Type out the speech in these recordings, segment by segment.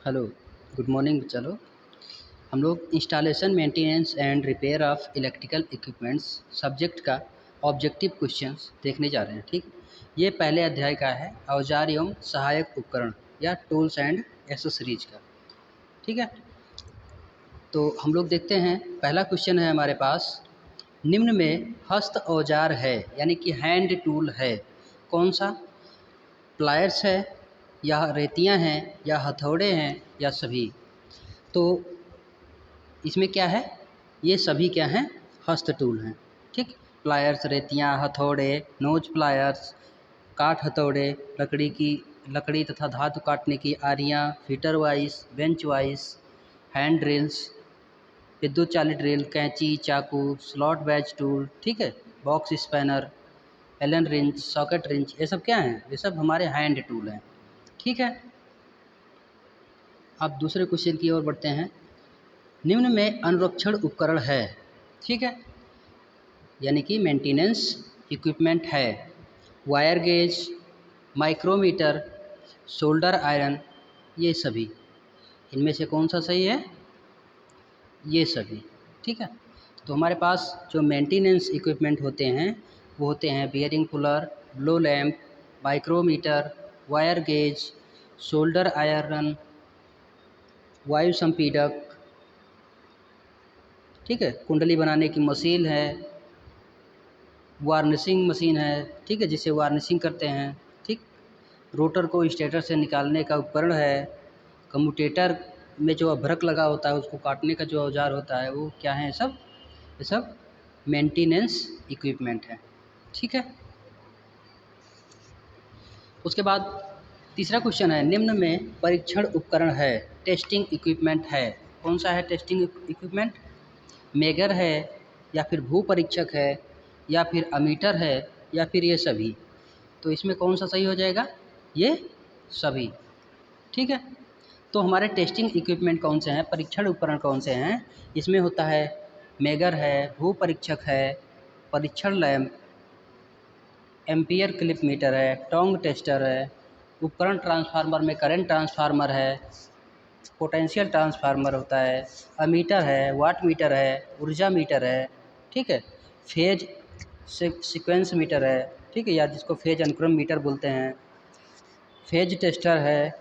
Hello, good morning चलो। हम लोग installation maintenance and repair of electrical equipments subject का ऑब्जेक्टिव क्वेश्चंस देखने जा रहे हैं। ठीक, ये पहले अध्याय का है, औजार एवं सहायक उपकरण या टूल्स एंड एसेसरीज का। ठीक है, तो हम लोग देखते हैं। पहला क्वेश्चन है हमारे पास, निम्न में हस्त औजार है यानी कि हैंड टूल है कौन सा? प्लायर्स है या रेतियाँ हैं या हथौड़े हैं या सभी? तो इसमें क्या है, ये सभी क्या हैं? हस्त टूल हैं। ठीक, प्लायर्स, रेतियाँ, हथौड़े, नोज प्लायर्स, काठ हथौड़े, लकड़ी तथा धातु काटने की आरियाँ, fitter vice, bench vice, hand drills, विद्युत चालित ड्रिल, कैंची, चाकू, स्लॉट बैच टूल, ठीक है, box spanner, Allen wrench, socket wrench, ये सब क्या हैं? ये सब हमारे हैंड टूल हैं। ठीक है, अब दूसरे क्वेश्चन की ओर बढ़ते हैं। निम्न में अनुरक्षण उपकरण है, ठीक है, यानी कि मेंटेनेंस इक्विपमेंट है। Wire gauge, micrometer, solder iron, ये सभी, इनमें से कौन सा सही है? ये सभी। ठीक है, तो हमारे पास जो मेंटेनेंस इक्विपमेंट होते हैं वो होते हैं bearing puller, blow lamp, micrometer, wire gauge, solder iron, वायु संपीड़क, ठीक है, कुंडली बनाने की मशीन है, वार्निशिंग मशीन है, ठीक है, जिसे वार्निशिंग करते हैं। ठीक, रोटर को स्टेटर से निकालने का उपकरण है। कम्यूटेटर में जो अभ्रक लगा होता है उसको काटने का जो औजार होता है वो क्या है? ये सब मेंटेनेंस इक्विपमेंट है। ठीक है, उसके बाद तीसरा क्वेश्चन है, निम्न में परीक्षण उपकरण है, टेस्टिंग इक्विपमेंट है कौन सा है? टेस्टिंग इक्विपमेंट मेगर है या फिर भू परीक्षक है या फिर अमीटर है या फिर ये सभी? तो इसमें कौन सा सही हो जाएगा? ये सभी। ठीक है, तो हमारे टेस्टिंग इक्विपमेंट कौन से हैं, परीक्षण उपकरण कौन से हैं? इसमें होता है मेगर है, भू परीक्षक है, परीक्षण लैंप, एम्पियर क्लिप मीटर है, टोंग टेस्टर है, उपकरण ट्रांसफार्मर में करंट ट्रांसफार्मर है, पोटेंशियल ट्रांसफार्मर होता है, अमीटर है, वाट मीटर है, ऊर्जा मीटर है, ठीक है, फेज सीक्वेंस मीटर है, ठीक है, या जिसको फेज अनुक्रम मीटर बोलते हैं, फेज टेस्टर है,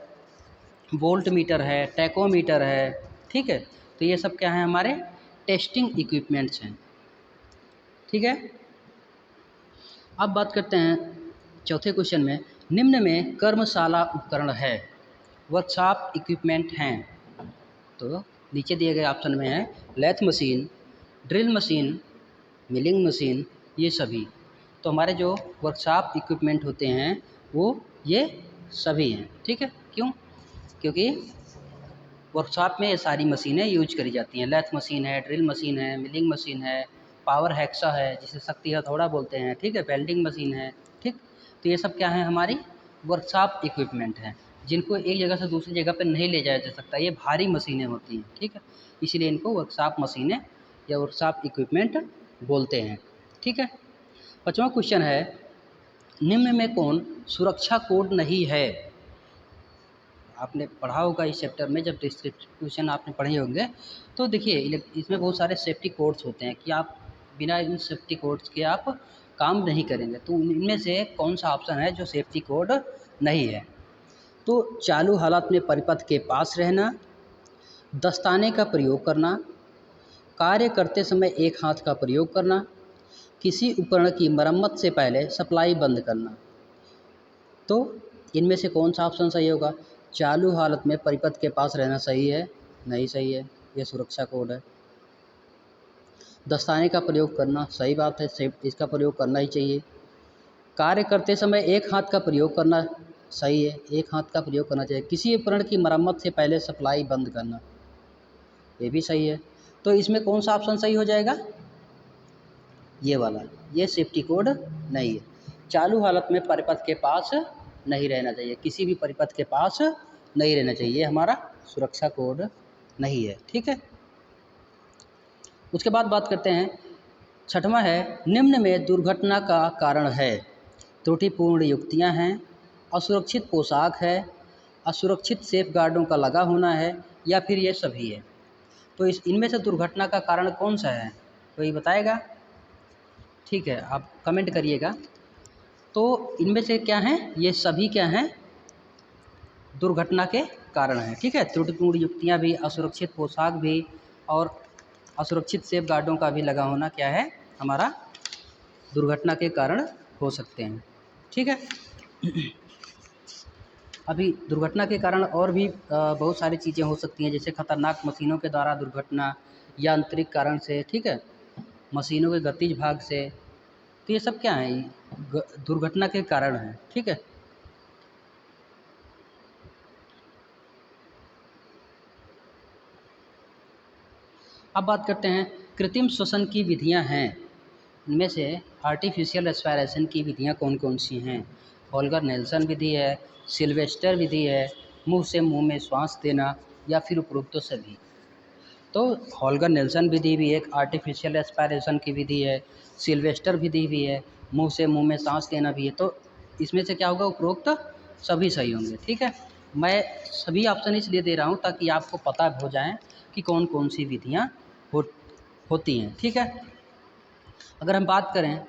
वोल्ट मीटर है, टैकोमीटर है। ठीक है, तो ये सब क्या है? हमारे टेस्टिंग इक्विपमेंट्स हैं। ठीक है, अब बात करते हैं चौथे क्वेश्चन में, निम्न में कर्मशाला उपकरण है, वर्कशॉप इक्विपमेंट हैं। तो नीचे दिए गए ऑप्शन में है lathe machine, drill machine, milling machine, ये सभी। तो हमारे जो वर्कशॉप इक्विपमेंट होते हैं वो ये सभी हैं। ठीक है, क्यों? क्योंकि वर्कशॉप में ये सारी मशीनें यूज करी जाती हैं। लेथ मशीन है, ड्रिल मशीन है, मिलिंग मशीन है, पावर हैक्सा है जिसे शक्ति हथौड़ा बोलते हैं, ठीक है, वेल्डिंग मशीन है। ठीक, तो ये सब क्या है? हमारी वर्कशॉप इक्विपमेंट हैं, जिनको एक जगह से दूसरी जगह पर नहीं ले जाया जा सकता। ये भारी मशीनें होती हैं, ठीक है, इसीलिए इनको वर्कशॉप मशीनें या वर्कशॉप इक्विपमेंट बोलते हैं। ठीक है, पाँचवां क्वेश्चन है, निम्न में कौन सुरक्षा कोड नहीं है? आपने पढ़ा होगा इस चैप्टर में, जब डिस्क्रिप्शन आपने पढ़े होंगे तो देखिए इसमें बहुत सारे सेफ्टी कोड्स होते हैं कि आप बिना इन सेफ्टी कोड्स के आप काम नहीं करेंगे। तो इनमें से कौन सा ऑप्शन है जो सेफ्टी कोड नहीं है? तो चालू हालत में परिपथ के पास रहना, दस्ताने का प्रयोग करना, कार्य करते समय एक हाथ का प्रयोग करना, किसी उपकरण की मरम्मत से पहले सप्लाई बंद करना। तो इनमें से कौन सा ऑप्शन सही होगा? चालू हालत में परिपथ के पास रहना सही है? नहीं सही है, यह सुरक्षा कोड है। दस्ताने का प्रयोग करना सही बात है, इसका प्रयोग करना ही चाहिए। कार्य करते समय एक हाथ का प्रयोग करना सही है, एक हाथ का प्रयोग करना चाहिए। किसी उपकरण की मरम्मत से पहले सप्लाई बंद करना, ये भी सही है। तो इसमें कौन सा ऑप्शन सही हो जाएगा? ये वाला, ये सेफ्टी कोड नहीं है। चालू हालत में परिपथ के पास नहीं रहना चाहिए, किसी भी परिपथ के पास नहीं रहना चाहिए, हमारा सुरक्षा कोड नहीं है। ठीक है, उसके बाद बात करते हैं, छठवां है, निम्न में दुर्घटना का कारण है, त्रुटिपूर्ण युक्तियां हैं, असुरक्षित पोशाक है, असुरक्षित सेफगार्डों का लगा होना है या फिर ये सभी है। तो इनमें से दुर्घटना का कारण कौन सा है, कोई बताएगा? ठीक है, आप कमेंट करिएगा। तो इनमें से क्या हैं, ये सभी क्या हैं, दुर्घटना के कारण हैं। ठीक है, त्रुटिपूर्ण युक्तियाँ भी, असुरक्षित पोशाक भी और असुरक्षित सेफगार्डों का भी लगा होना क्या है, हमारा दुर्घटना के कारण हो सकते हैं। ठीक है, अभी दुर्घटना के कारण और भी बहुत सारी चीज़ें हो सकती हैं, जैसे खतरनाक मशीनों के द्वारा दुर्घटना, यांत्रिक कारण से, ठीक है, मशीनों के गतिज भाग से। तो ये सब क्या है, दुर्घटना के कारण हैं। ठीक है, अब बात करते हैं कृत्रिम श्वसन की विधियां हैं। इनमें से आर्टिफिशियल रेस्पिरेशन की विधियां कौन कौन सी हैं? होल्गर नेल्सन विधि है, सिल्वेस्टर विधि है, मुंह से मुंह में श्वास देना, या फिर उपरोक्त सभी। तो होल्गर नेल्सन विधि भी एक आर्टिफिशियल रेस्पिरेशन की विधि है, सिल्वेस्टर विधि भी है, मुंह से मुंह में सांस लेना भी है। तो इसमें से क्या होगा, उपरोक्त सभी सही होंगे। ठीक है, मैं सभी ऑप्शन इसलिए दे रहा हूँ ताकि आपको पता हो जाए कि कौन कौन सी विधियाँ होती हैं। ठीक है, अगर हम बात करें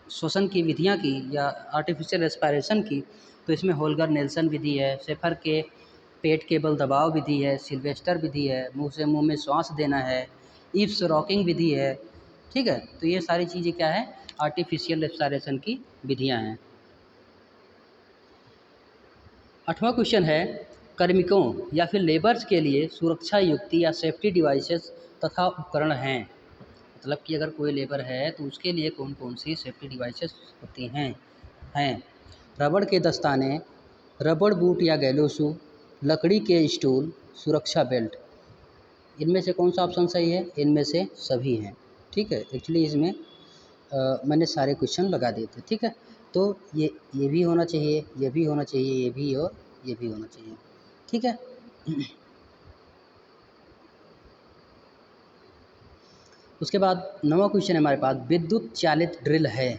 श्वसन की विधियाँ की या आर्टिफिशियल रेस्पिरेशन की, तो इसमें होल्गर नेल्सन विधि है, शेफर के पेट के बल दबाव विधि है, सिल्वेस्टर विधि है, मुंह से मुंह में श्वास देना है, इव्स रॉकिंग विधि है। ठीक है, तो ये सारी चीज़ें क्या है, आर्टिफिशियल रेस्पिरेशन की विधियाँ हैं। 8वां क्वेश्चन है, कार्मिकों या फिर लेबर्स के लिए सुरक्षा युक्ति या सेफ्टी डिवाइसेस तथा उपकरण हैं। मतलब कि अगर कोई लेबर है तो उसके लिए कौन कौन सी सेफ्टी डिवाइसेस होती हैं रबड़ के दस्ताने, रबड़ बूट या गैलोशू, लकड़ी के स्टूल, सुरक्षा बेल्ट। इनमें से कौन सा ऑप्शन सही है? इनमें से सभी हैं। ठीक है, एक्चुअली इसमें मैंने सारे क्वेश्चन लगा दिए थे। ठीक है, तो ये भी होना चाहिए, ये भी होना चाहिए, ये भी और ये भी होना चाहिए। ठीक है, उसके बाद 9वां क्वेश्चन है हमारे पास, विद्युत चालित ड्रिल है।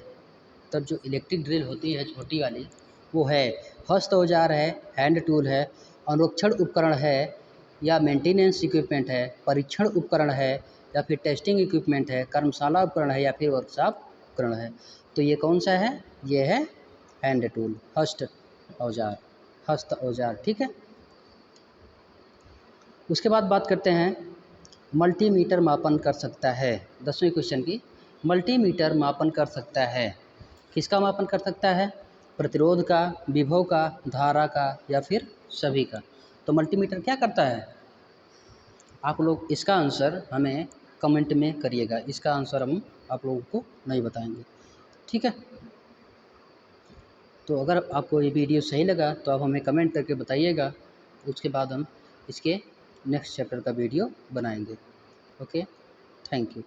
तब जो इलेक्ट्रिक ड्रिल होती है छोटी वाली, वो है हस्त औजार है, हैंड टूल है, अनुरक्षण उपकरण है, या मेंटेनेंस इक्विपमेंट है, परीक्षण उपकरण है, या फिर टेस्टिंग इक्विपमेंट है, कर्मशाला उपकरण है, या फिर वर्कशॉप उपकरण है। तो ये कौन सा है? ये है हैंड टूल, औजार हस्त औजार। ठीक है, उसके बाद बात करते हैं मल्टीमीटर मापन कर सकता है। 10वें क्वेश्चन की, मल्टीमीटर मापन कर सकता है। किसका मापन कर सकता है? प्रतिरोध का, विभव का, धारा का, या फिर सभी का। तो मल्टीमीटर क्या करता है? आप लोग इसका आंसर हमें कमेंट में करिएगा, इसका आंसर हम आप लोगों को नहीं बताएंगे। ठीक है, तो अगर आपको ये वीडियो सही लगा तो आप हमें कमेंट करके बताइएगा, उसके बाद हम इसके नेक्स्ट चैप्टर का वीडियो बनाएंगे। Okay, thank you.